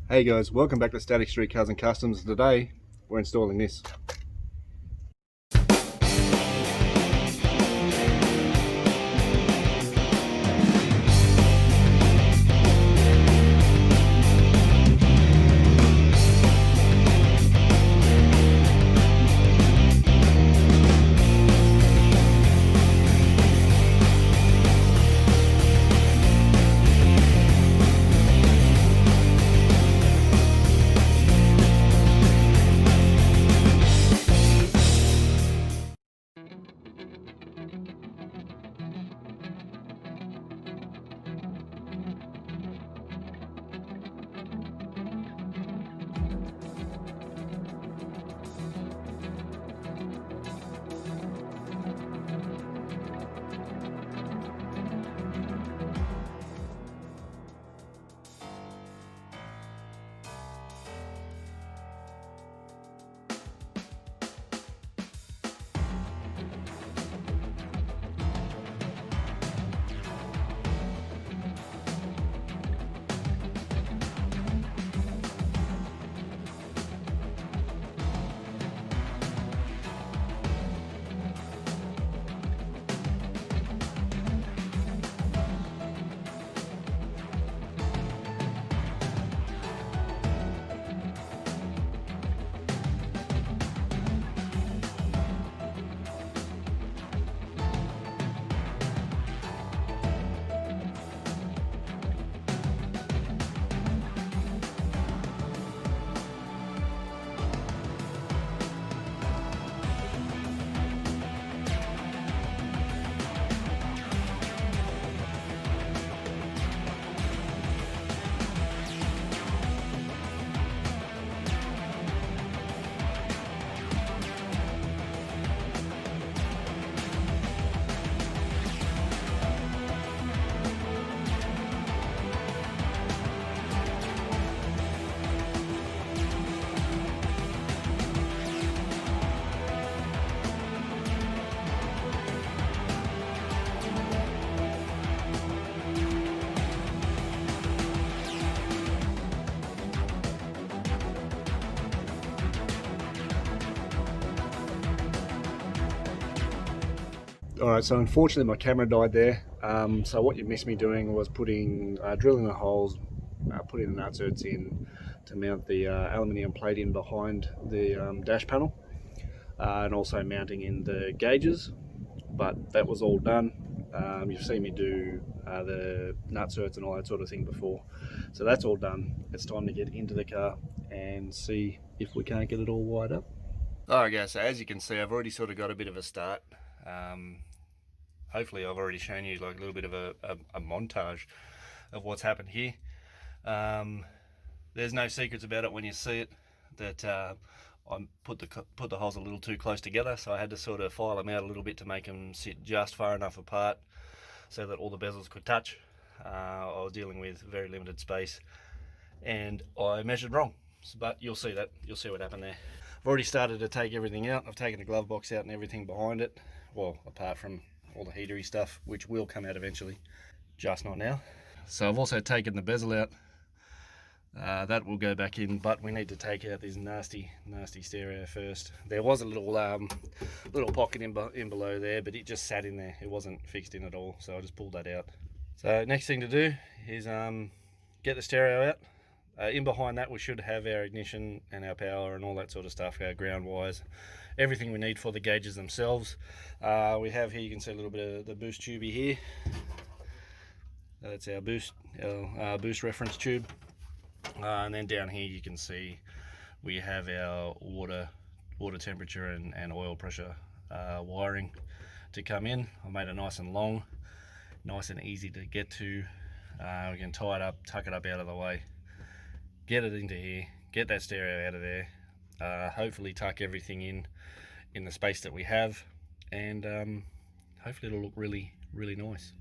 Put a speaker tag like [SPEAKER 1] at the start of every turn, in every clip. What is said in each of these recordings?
[SPEAKER 1] Hey guys, welcome back to Static Street Cars and Customs. Today we're installing this. Alright, so unfortunately my camera died there. So what you missed me doing was drilling the holes, putting the nuts in to mount the aluminium plate in behind the dash panel, and also mounting in the gauges. But that was all done. You've seen me do the nutserts and all that sort of thing before. So that's all done. It's time to get into the car and see if we can't get it all wired up. Alright guys, so as you can see I've already sort of got a bit of a start. Hopefully I've already shown you like a little bit of a montage of what's happened here. There's no secrets about it when you see it, that I put the holes a little too close together, so I had to sort of file them out a little bit to make them sit just far enough apart so that all the bezels could touch. I was dealing with very limited space and I measured wrong, but you'll see what happened there. I've already started to take everything out. I've taken the glove box out and everything behind it, well, apart from all the heatery stuff, which will come out eventually, just not now. So I've also taken the bezel out. That will go back in, but we need to take out this nasty stereo first. There was a little pocket in below there, but it just sat in there. It wasn't fixed in at all, so I just pulled that out. So next thing to do is get the stereo out. In behind that we should have our ignition and our power and all that sort of stuff, our ground wires, everything we need for the gauges themselves. We have here, you can see a little bit of the boost tubey here. That's our boost reference tube. And then down here you can see we have our water temperature and oil pressure wiring to come in. I made it nice and long, nice and easy to get to. We can tie it up, tuck it up out of the way, get it into here, get that stereo out of there, hopefully tuck everything in the space that we have, and hopefully it'll look really nice.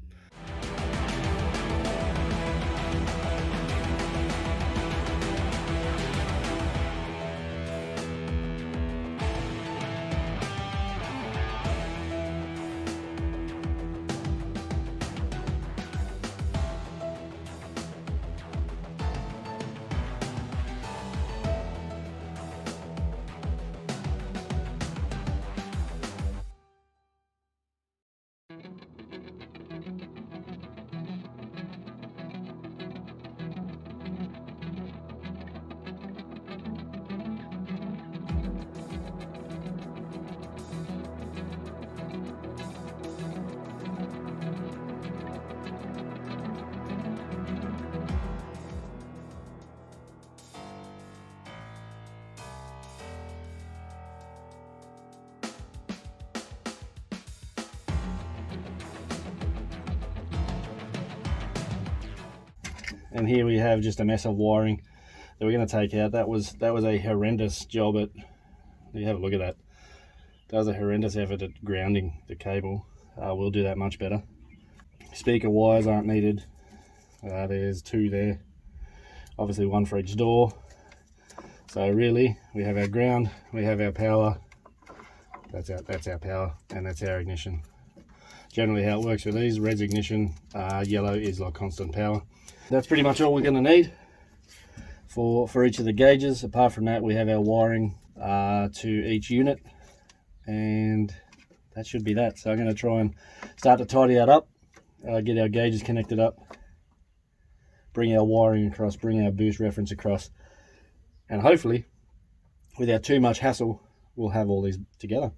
[SPEAKER 1] and here we have just a mess of wiring that we're going to take out. That was a horrendous job at, you have a look at that. That was a horrendous effort at grounding the cable. We'll do that much better. Speaker wires aren't needed. There's 2 there, obviously 1 for each door. So really, we have our ground, we have our power. That's our power, and that's our ignition. Generally how it works with these, red's ignition, yellow is like constant power. That's pretty much all we're going to need for each of the gauges. Apart from that, we have our wiring to each unit, and that should be that. So I'm going to try and start to tidy that up, get our gauges connected up, bring our wiring across, bring our boost reference across, and hopefully without too much hassle we'll have all these together.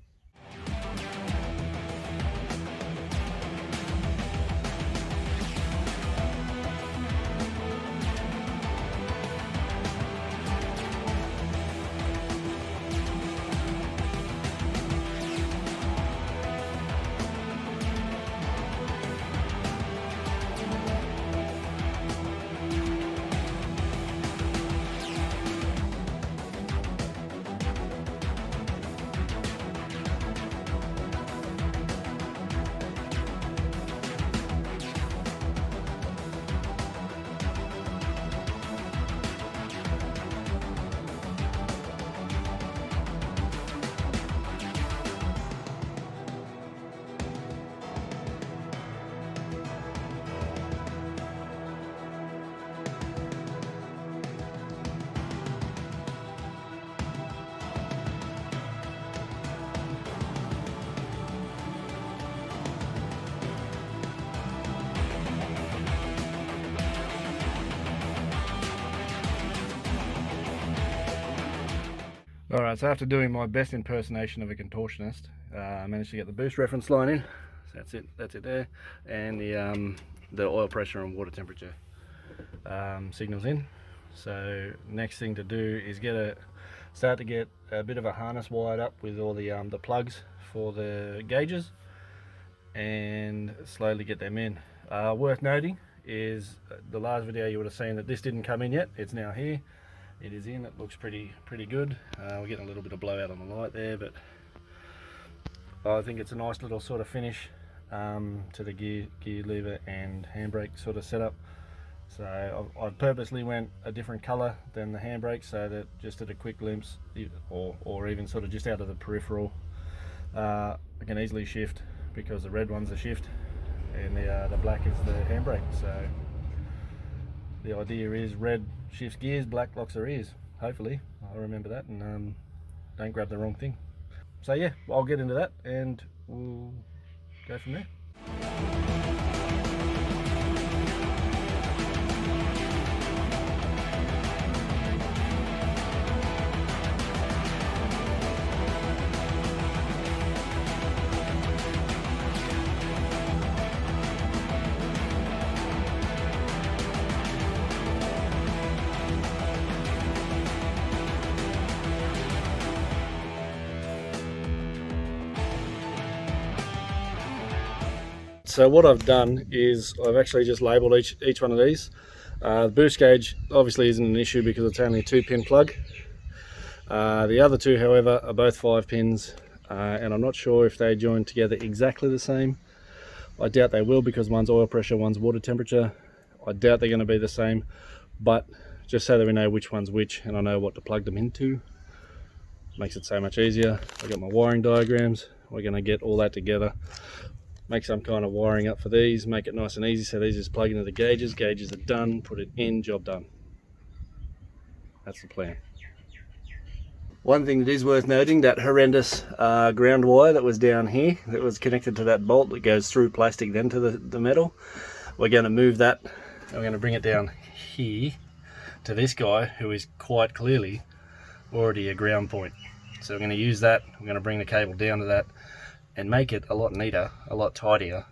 [SPEAKER 1] Alright, so after doing my best impersonation of a contortionist, I managed to get the boost reference line in. So that's it there, and the oil pressure and water temperature signals in. So next thing to do is start to get a bit of a harness wired up with all the plugs for the gauges, and slowly get them in. Worth noting is the last video you would have seen that this didn't come in yet. It's now here. It is in. It looks pretty good. We're getting a little bit of blowout on the light there, but I think it's a nice little sort of finish to the gear lever and handbrake sort of setup. So I purposely went a different color than the handbrake, so that just at a quick glimpse, or even sort of just out of the peripheral, I can easily shift, because the red one's the shift and the black is the handbrake. So the idea is red shifts gears, black locks the ears. Hopefully I'll remember that and don't grab the wrong thing. So yeah, I'll get into that and we'll go from there. So what I've done is I've actually just labelled each one of these. The boost gauge obviously isn't an issue because it's only a 2-pin plug. The other two, however, are both 5 pins, and I'm not sure if they join together exactly the same. I doubt they will, because one's oil pressure, one's water temperature. I doubt they're going to be the same, but just so that we know which one's which and I know what to plug them into, makes it so much easier. I've got my wiring diagrams. We're going to get all that together, make some kind of wiring up for these, make it nice and easy. So these just plug into the gauges are done, put it in, job done. That's the plan. One thing that is worth noting, that horrendous ground wire that was down here, that was connected to that bolt that goes through plastic then to the metal, we're going to move that and we're going to bring it down here to this guy, who is quite clearly already a ground point. So we're going to use that, we're going to bring the cable down to that and make it a lot neater, a lot tidier,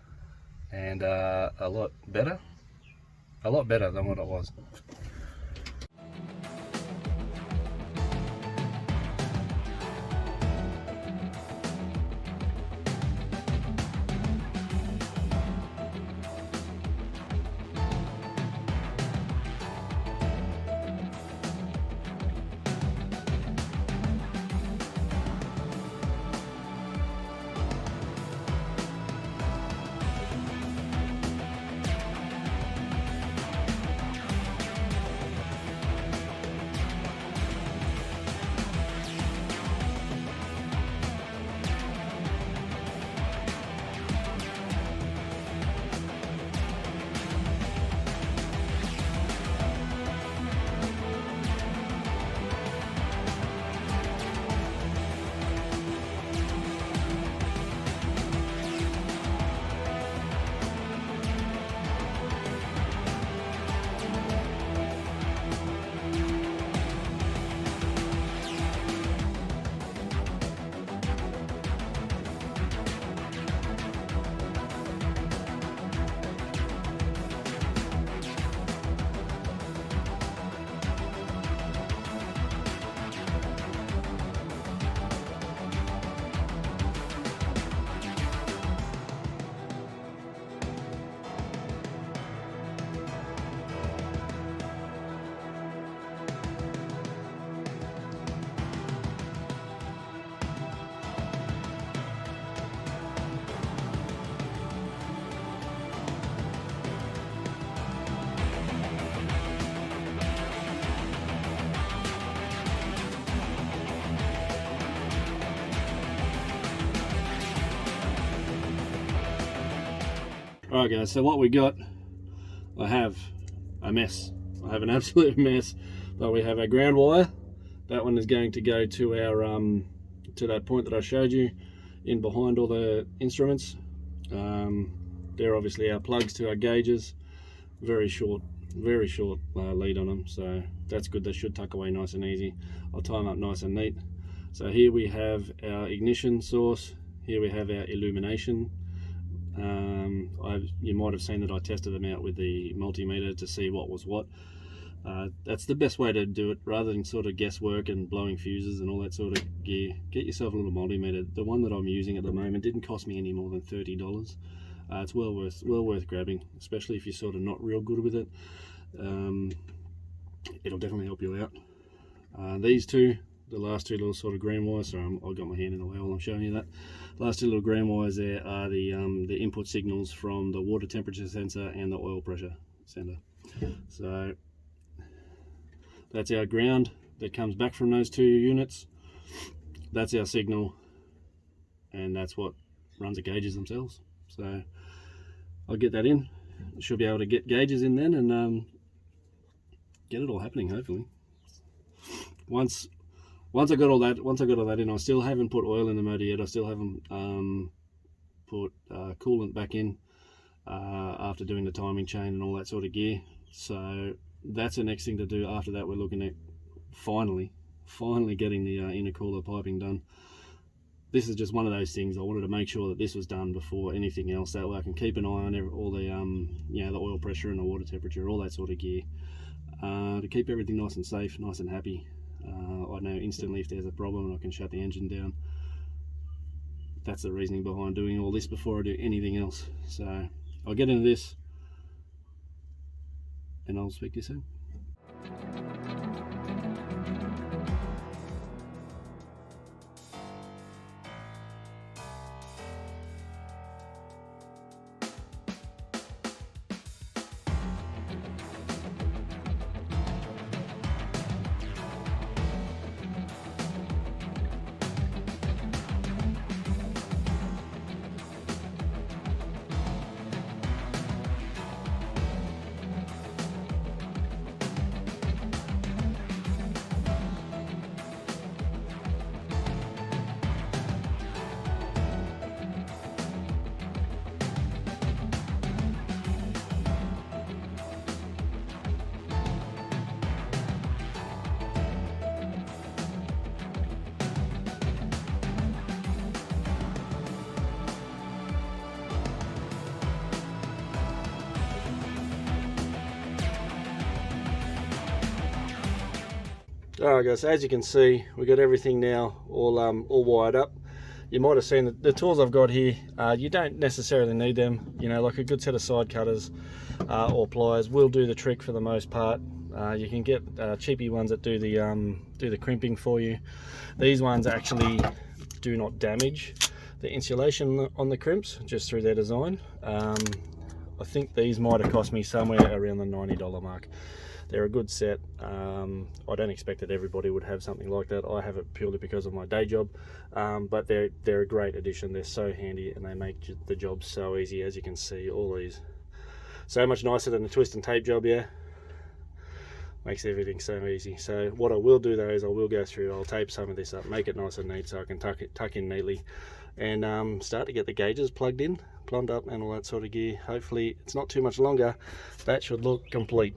[SPEAKER 1] and a lot better than what it was. Alright guys, so what we got, I have a mess. I have an absolute mess, but we have our ground wire. That one is going to go to our to that point that I showed you in behind all the instruments. They're obviously our plugs to our gauges. Very short lead on them, so that's good. They should tuck away nice and easy. I'll tie them up nice and neat. So here we have our ignition source, here we have our illumination. You might have seen that I tested them out with the multimeter to see what was what. That's the best way to do it, rather than sort of guesswork and blowing fuses and all that sort of gear. Get yourself a little multimeter. The one that I'm using at the moment didn't cost me any more than $30. It's well worth grabbing, especially if you're sort of not real good with it. It'll definitely help you out. These two, the last two little sort of green wires, sorry, I've got my hand in the way while I'm showing you that. Last two little green wires there are the input signals from the water temperature sensor and the oil pressure sensor. So that's our ground that comes back from those two units. That's our signal, and that's what runs the gauges themselves. So I'll get that in. Should be able to get gauges in then and get it all happening, hopefully. Once I got all that in, I still haven't put oil in the motor yet. I still haven't put coolant back in after doing the timing chain and all that sort of gear. So that's the next thing to do. After that, we're looking at finally getting the intercooler piping done. This is just one of those things. I wanted to make sure that this was done before anything else. That way I can keep an eye on all the the oil pressure and the water temperature, all that sort of gear, to keep everything nice and safe, nice and happy. I know instantly if there's a problem and I can shut the engine down. That's the reasoning behind doing all this before I do anything else. So I'll get into this and I'll speak to you soon. Alright guys, so as you can see, we got everything now all wired up. You might have seen that the tools I've got here, you don't necessarily need them. You know, like a good set of side cutters or pliers will do the trick for the most part. You can get cheapy ones that do the crimping for you. These ones actually do not damage the insulation on the crimps, just through their design. I think these might have cost me somewhere around the $90 mark. They're a good set. I don't expect that everybody would have something like that. I have it purely because of my day job, but they're a great addition. They're so handy and they make the job so easy. As you can see, all these so much nicer than a twist and tape job. Yeah, makes everything so easy. So what I will do though is I will go through, I'll tape some of this up, make it nice and neat so I can tuck in neatly, and start to get the gauges plugged in, plumbed up and all that sort of gear. Hopefully it's not too much longer. That should look complete.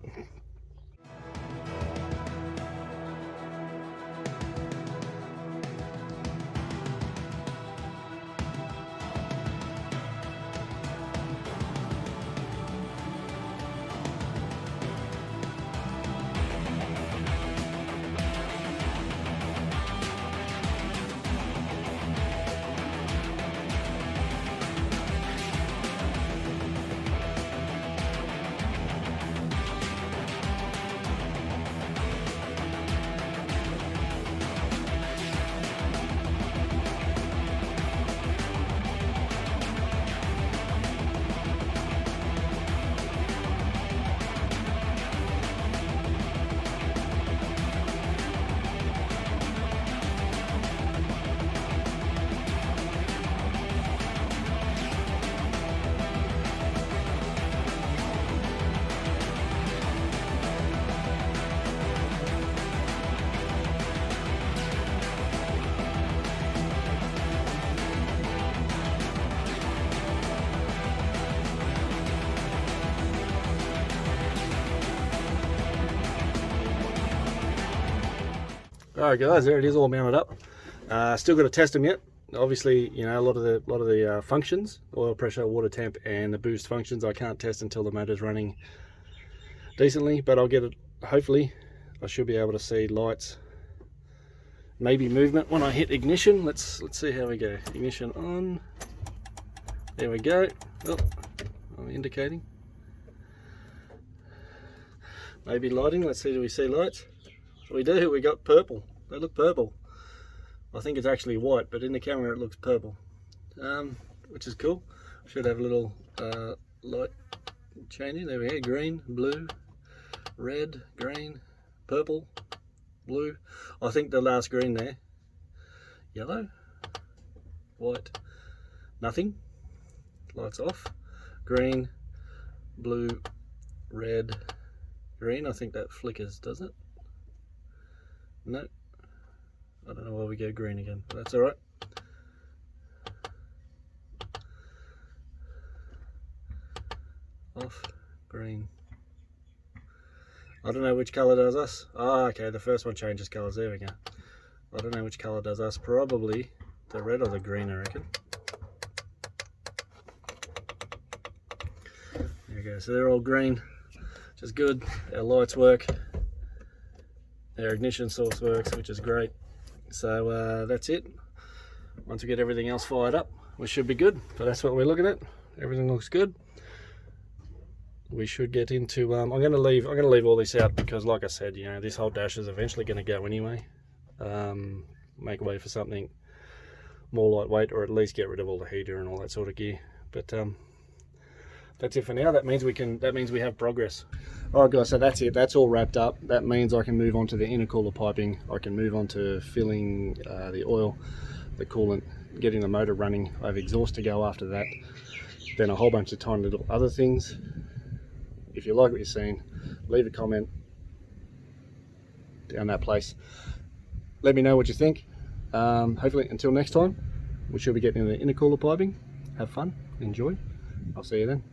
[SPEAKER 1] Alright guys, there it is, all mounted up. Still got to test them yet. Obviously, you know, a lot of the functions, oil pressure, water temp, and the boost functions, I can't test until the motor's running decently, but I'll get it. Hopefully I should be able to see lights, maybe movement when I hit ignition. Let's see how we go. Ignition on. There we go. Oh, I'm indicating. Maybe lighting. Let's see, do we see lights? We do. We got purple. They look purple. I think it's actually white, but in the camera it looks purple, which is cool. Should have a little light changing. There we go. Green, blue, red, green, purple, blue. I think the last green there. Yellow, white, nothing. Lights off. Green, blue, red, green. I think that flickers, doesn't it? No. I don't know why we go green again, but that's alright. Off, green. I don't know which colour does us. Ah, okay, the first one changes colours. There we go. I don't know which colour does us. Probably the red or the green, I reckon. There we go. So they're all green, which is good. Our lights work. Our ignition source works, which is great. So that's it. Once we get everything else fired up, we should be good. But that's what we're looking at. Everything looks good. We should get into. I'm going to leave all this out because, like I said, you know, this whole dash is eventually going to go anyway. Make way for something more lightweight, or at least get rid of all the heater and all that sort of gear. But that's it for now. That means we have progress. Alright guys, so that's it. That's all wrapped up. That means I can move on to the intercooler piping. I can move on to filling the oil, the coolant, getting the motor running. I have exhaust to go after that. Then a whole bunch of tiny little other things. If you like what you're seeing, leave a comment down that place. Let me know what you think. Hopefully until next time, we should be getting into the intercooler piping. Have fun, enjoy. I'll see you then.